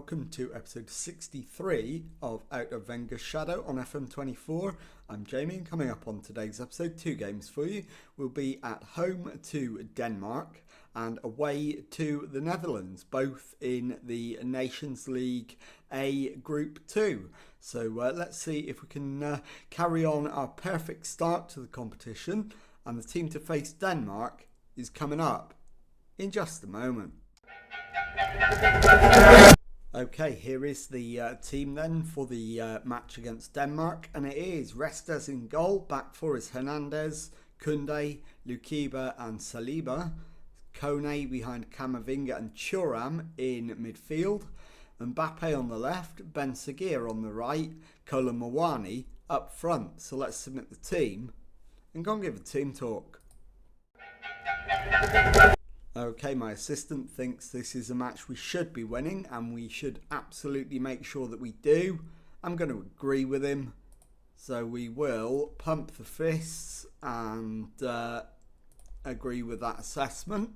welcome to episode 63 of Out of Wenger's Shadow on FM24. I'm Jamie, and coming up on today's episode, two games for you. We'll be at home to Denmark and away to the Netherlands, both in the Nations League A Group 2. So let's see if we can carry on our perfect start to the competition, and the team to face Denmark is coming up in just a moment. Okay, here is the team then for the match against Denmark, and it is Restes in goal. Back four is Hernandez, Koundé, Lukiba and Saliba. Kone behind Camavinga and Thuram in midfield. Mbappe on the left, Ben Seguir on the right, Kolo Muani up front. So let's submit the team and go and give a team talk. Okay, my assistant thinks this is a match we should be winning, and we should absolutely make sure that we do. I'm going to agree with him. So we will pump the fists and agree with that assessment.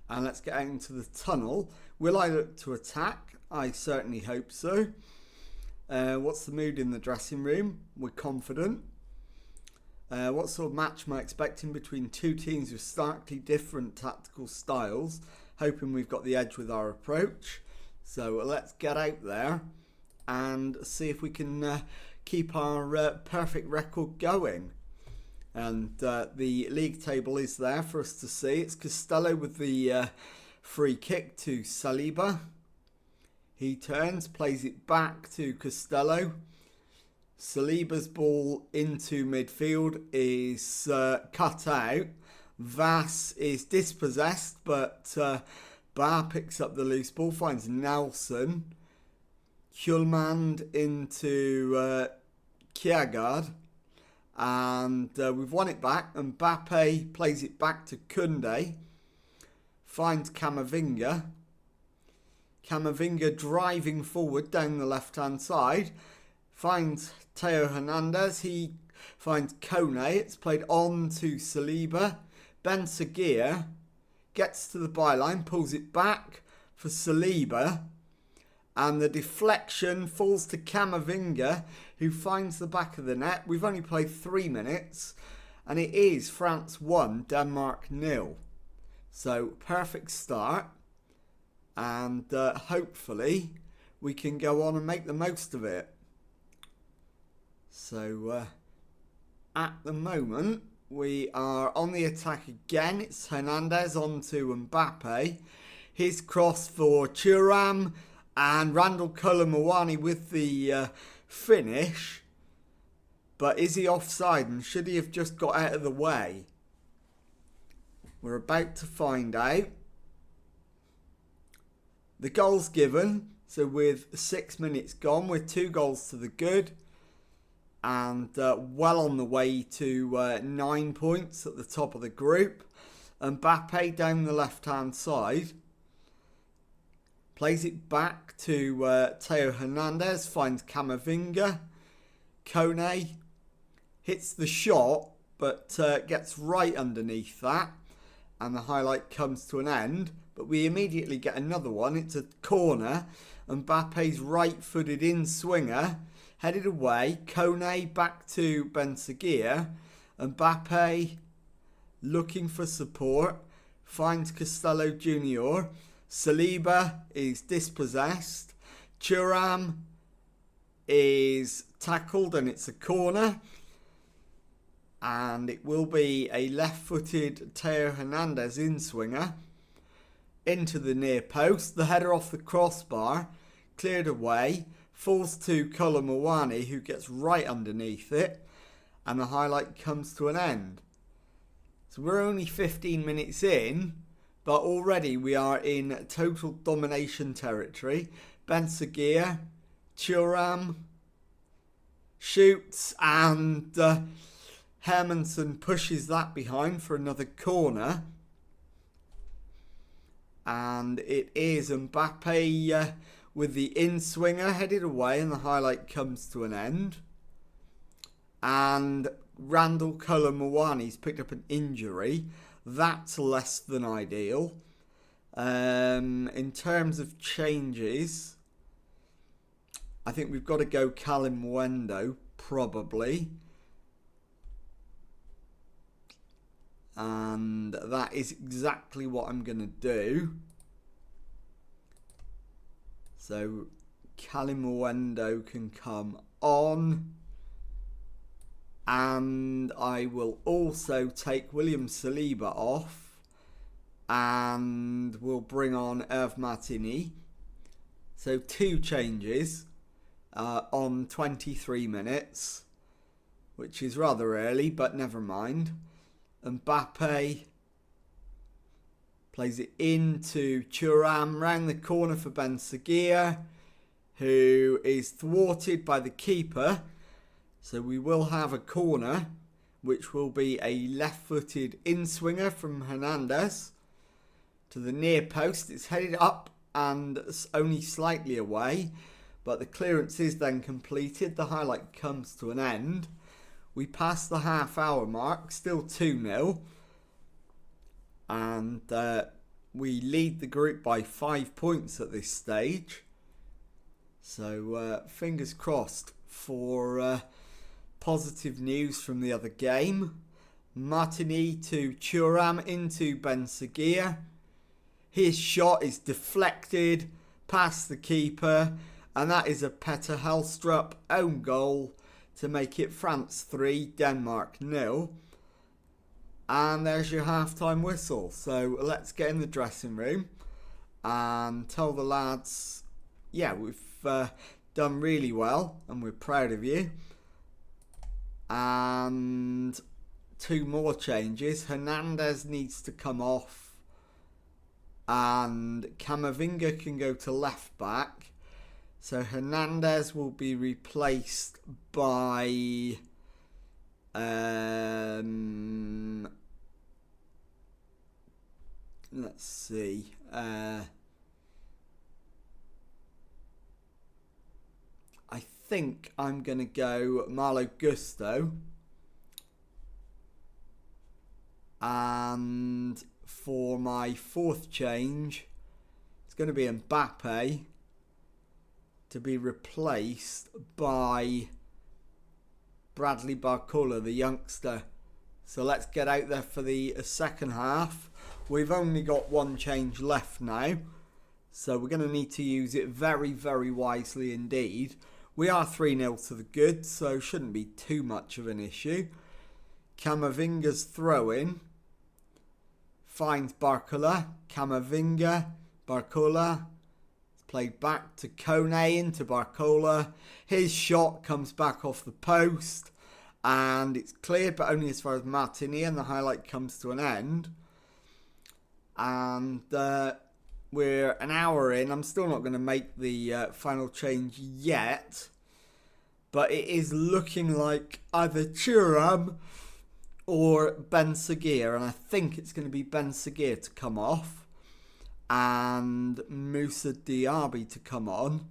And let's get out into the tunnel. Will I look to attack? I certainly hope so. What's the mood in the dressing room? We're confident. What sort of match am I expecting between two teams with starkly different tactical styles? Hoping we've got the edge with our approach. So let's get out there and see if we can keep our perfect record going. And the league table is there for us to see. It's Costello with the free kick to Saliba. He turns, plays it back to Costello. Saliba's ball into midfield is cut out. Vass is dispossessed, but Bar picks up the loose ball, finds Nelson. Hjulmand into Kjærgaard. And we've won it back. Mbappe plays it back to Koundé. Finds Camavinga. Camavinga driving forward down the left-hand side. Finds Theo Hernandez. He finds Kone. It's played on to Saliba. Ben Seguir gets to the byline, pulls it back for Saliba. And the deflection falls to Camavinga, who finds the back of the net. We've only played 3 minutes, and it is France 1, Denmark 0. So, perfect start. And hopefully we can go on and make the most of it. So, at the moment, we are on the attack again. It's Hernandez on to Mbappe. His cross for Thuram. And Randall Kolo Muani with the finish. But is he offside, and should he have just got out of the way? We're about to find out. The goal's given. So with 6 minutes gone, we're 2 goals to the good. And well on the way to 9 points at the top of the group. Mbappe down the left-hand side. Plays it back to Theo Hernandez, finds Camavinga. Kone hits the shot, but gets right underneath that. And the highlight comes to an end. But we immediately get another one. It's a corner. Mbappe's right-footed in-swinger. Headed away. Kone back to Ben Seguir. Mbappe looking for support. Finds Costello Jr., Saliba is dispossessed. Thuram is tackled, and it's a corner. And it will be a left-footed Theo Hernandez in-swinger into the near post. The header off the crossbar, cleared away, falls to Kolo Muani, who gets right underneath it. And the highlight comes to an end. So we're only 15 minutes in. But already we are in total domination territory. Ben Seguir, Thuram shoots, and Hermansen pushes that behind for another corner. And it is Mbappe with the in-swinger headed away, and the highlight comes to an end. And Randall Kolo Muani's picked up an injury. That's less than ideal. In terms of changes, I think we've got to go Calimundo, probably. And that is exactly what I'm going to do. So Calimundo can come on. And I will also take William Saliba off. And we'll bring on Hervé Martini. So 2 changes on 23 minutes. Which is rather early, but never mind. Mbappe plays it into Thuram, round the corner for Ben Seguir, who is thwarted by the keeper. So we will have a corner, which will be a left-footed in-swinger from Hernandez to the near post. It's headed up and only slightly away, but the clearance is then completed. The highlight comes to an end. We pass the half-hour mark, still 2-0. And we lead the group by 5 points at this stage. So fingers crossed for positive news from the other game. Martini to Thuram into Ben Seguir. His shot is deflected past the keeper. And that is a Petter Helstrup own goal to make it France 3, Denmark 0. And there's your half-time whistle. So let's get in the dressing room and tell the lads, yeah, we've done really well and we're proud of you. And 2 more changes. Hernandez needs to come off and Camavinga can go to left back. So Hernandez will be replaced by let's see. I think I'm going to go Malo Gusto. And for my 4th change, it's going to be Mbappe to be replaced by Bradley Barcola, the youngster. So let's get out there for the second half. We've only got 1 change left now, so we're going to need to use it very, very wisely indeed. We are 3-0 to the good, so shouldn't be too much of an issue. Camavinga's throw-in finds Barcola. Camavinga, Barcola. Played back to Kone into Barcola. His shot comes back off the post. And it's cleared, but only as far as Martini. And the highlight comes to an end. And we're an hour in. I'm still not going to make the final change yet. But it is looking like either Thuram or Ben Seguir. And I think it's going to be Ben Seguir to come off. And Moussa Diaby to come on.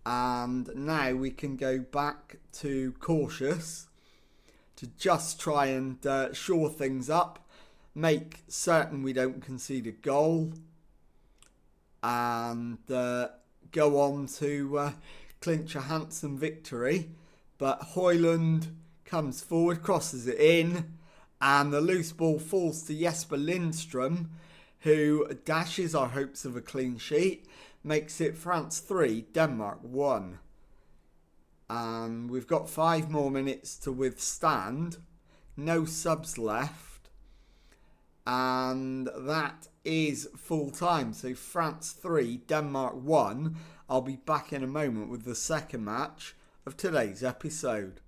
And now we can go back to cautious to just try and shore things up. Make certain we don't concede a goal. And go on to clinch a handsome victory. But Højlund comes forward, crosses it in. And the loose ball falls to Jesper Lindstrøm, who dashes our hopes of a clean sheet, makes it France 3, Denmark 1. And we've got 5 more minutes to withstand. No subs left. And that is full time. So France 3, Denmark 1. I'll be back in a moment with the second match of today's episode.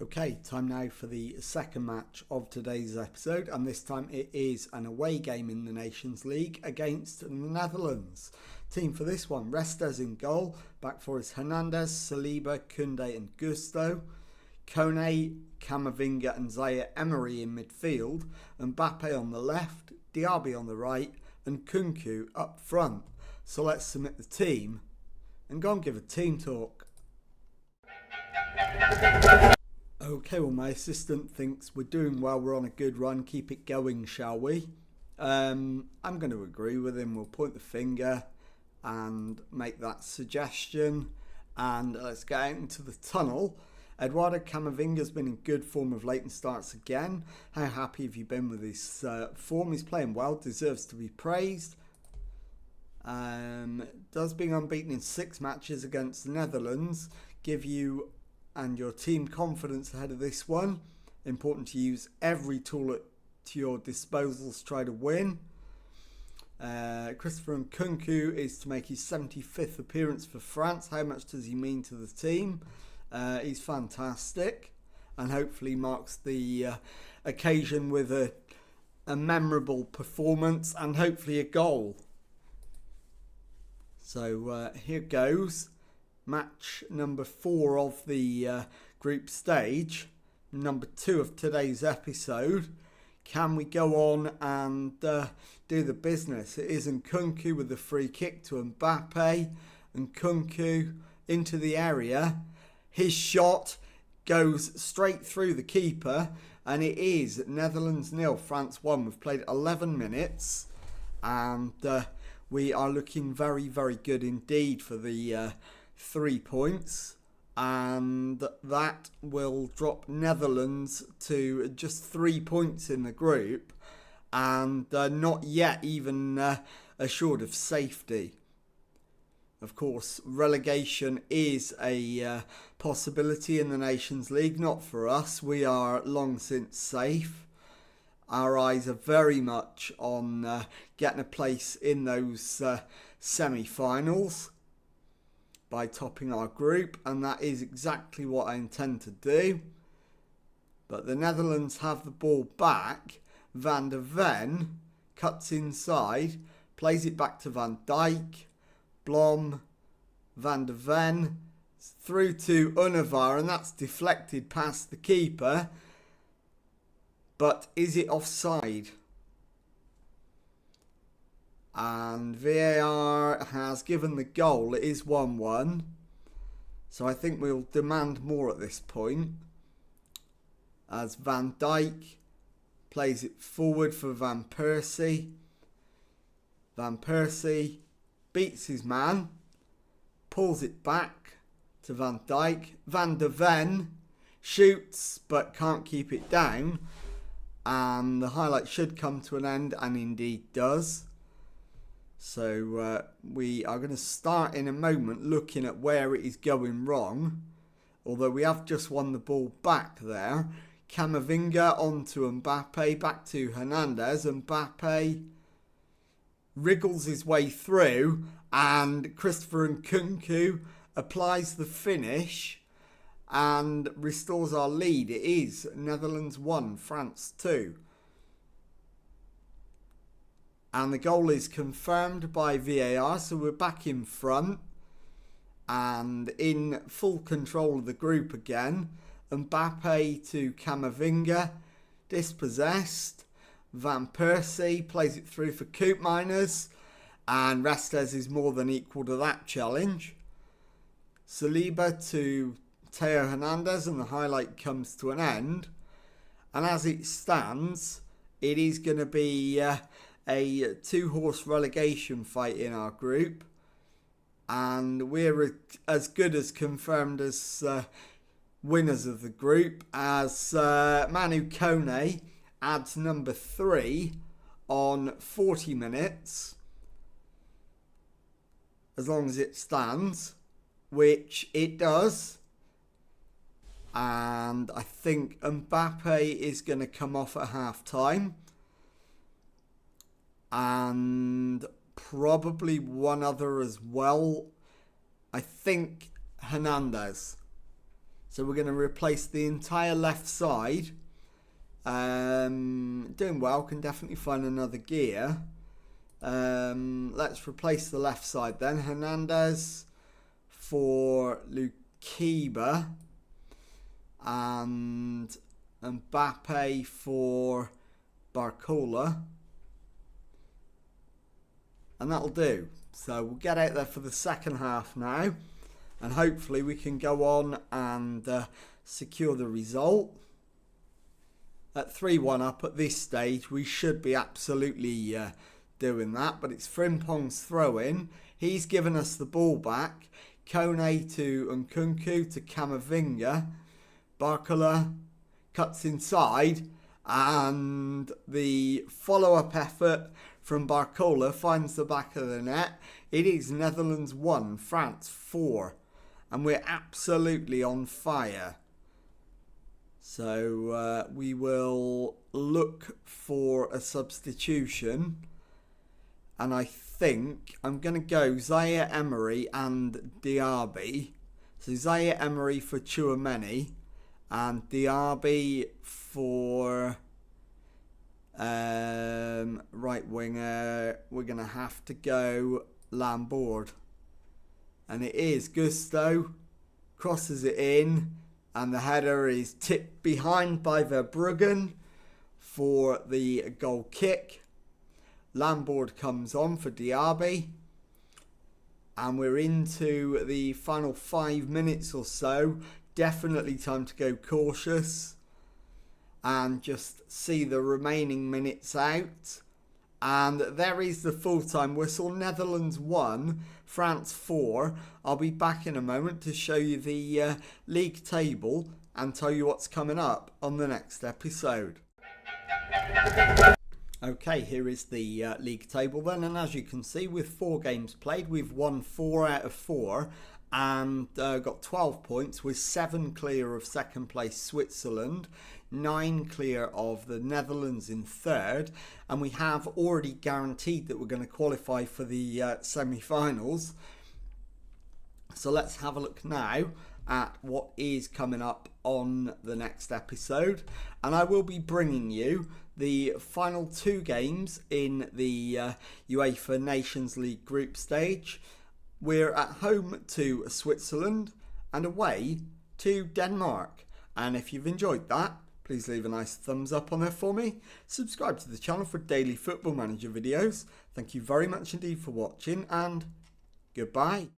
Okay, time now for the second match of today's episode, and this time it is an away game in the Nations League against the Netherlands. Team for this one: Restes in goal, back four is Hernandez, Saliba, Koundé and Gusto, Kone, Camavinga and Zaire Emery in midfield, Mbappe on the left, Diaby on the right and Kunku up front. So let's submit the team and go and give a team talk. Okay, well, my assistant thinks we're doing well, we're on a good run, keep it going, shall we? I'm going to agree with him, we'll point the finger and make that suggestion. And let's get out into the tunnel. Eduardo Camavinga's been in good form of late and starts again. How happy have you been with his form? He's playing well, deserves to be praised. Does being unbeaten in 6 matches against the Netherlands give you and your team confidence ahead of this one? Important to use every tool at your disposal to try to win. Christopher Nkunku is to make his 75th appearance for France. How much does he mean to the team? He's fantastic and hopefully marks the occasion with a memorable performance and hopefully a goal. So here goes. Match number 4 of the group stage. Number 2 of today's episode. Can we go on and do the business? It is Nkunku with the free kick to Mbappe. Nkunku into the area. His shot goes straight through the keeper. And it is Netherlands 0, France 1. We've played 11 minutes. And we are looking very, very good indeed for the 3 points. And that will drop Netherlands to just 3 points in the group and not yet even assured of safety. Of course, relegation is a possibility in the Nations League, not for us. We are long since safe. Our eyes are very much on getting a place in those semi-finals by topping our group, and that is exactly what I intend to do. But the Netherlands have the ball back. Van der Ven cuts inside, plays it back to Van Dijk, Blom, Van der Ven, through to Unava, and that's deflected past the keeper. But is it offside? And VAR has given the goal. It is 1-1. So I think we'll demand more at this point. As Van Dijk plays it forward for Van Persie. Van Persie beats his man. Pulls it back to Van Dijk. Van der Ven shoots but can't keep it down. And the highlight should come to an end, and indeed does. So we are going to start in a moment looking at where it is going wrong. Although we have just won the ball back there. Camavinga onto Mbappe, back to Hernandez. Mbappe wriggles his way through and Christopher Nkunku applies the finish and restores our lead. It is Netherlands 1, France 2. And the goal is confirmed by VAR, so we're back in front and in full control of the group again. Mbappe to Camavinga, dispossessed. Van Persie plays it through for Koopmeiners, and Restes is more than equal to that challenge. Saliba to Theo Hernandez, and the highlight comes to an end. And as it stands, it is going to be a 2-horse relegation fight in our group, and we're as good as confirmed as winners of the group, as Manu Kone adds number 3 on 40 minutes, as long as it stands, which it does. And I think Mbappe is going to come off at half time. And probably one other as well. I think Hernandez. So we're going to replace the entire left side. Doing well, can definitely find another gear. Let's replace the left side then. Hernandez for Lukiba. And Mbappe for Barcola. And that'll do. So we'll get out there for the second half now. And hopefully we can go on and secure the result. At 3-1 up at this stage, we should be absolutely doing that. But it's Frimpong's throw-in. He's given us the ball back. Kone to Nkunku to Camavinga. Barcola cuts inside, and the follow-up effort from Barcola finds the back of the net. It is Netherlands 1, France 4, and we're absolutely on fire. So we will look for a substitution, and I think I'm going to go Zaire Emery and Diaby. So Zaire Emery for Tchouameni and Diaby for right winger. We're going to have to go Lambourd. And it is Gusto. Crosses it in. And the header is tipped behind by Verbruggen for the goal kick. Lambourd comes on for Diaby. And we're into the final 5 minutes or so. Definitely time to go cautious. And just see the remaining minutes out. And there is the full-time whistle. Netherlands 1, France 4. I'll be back in a moment to show you the league table and tell you what's coming up on the next episode. Okay, here is the league table then. And as you can see, with 4 games played, we've won 4 out of 4. And got 12 points, with 7 clear of second place Switzerland, 9 clear of the Netherlands in third, and we have already guaranteed that we're going to qualify for the semi-finals. So let's have a look now at what is coming up on the next episode, and I will be bringing you the final 2 games in the UEFA Nations League group stage. We're at home to Switzerland and away to Denmark. And if you've enjoyed that, please leave a nice thumbs up on there for me. Subscribe to the channel for daily Football Manager videos. Thank you very much indeed for watching, and goodbye.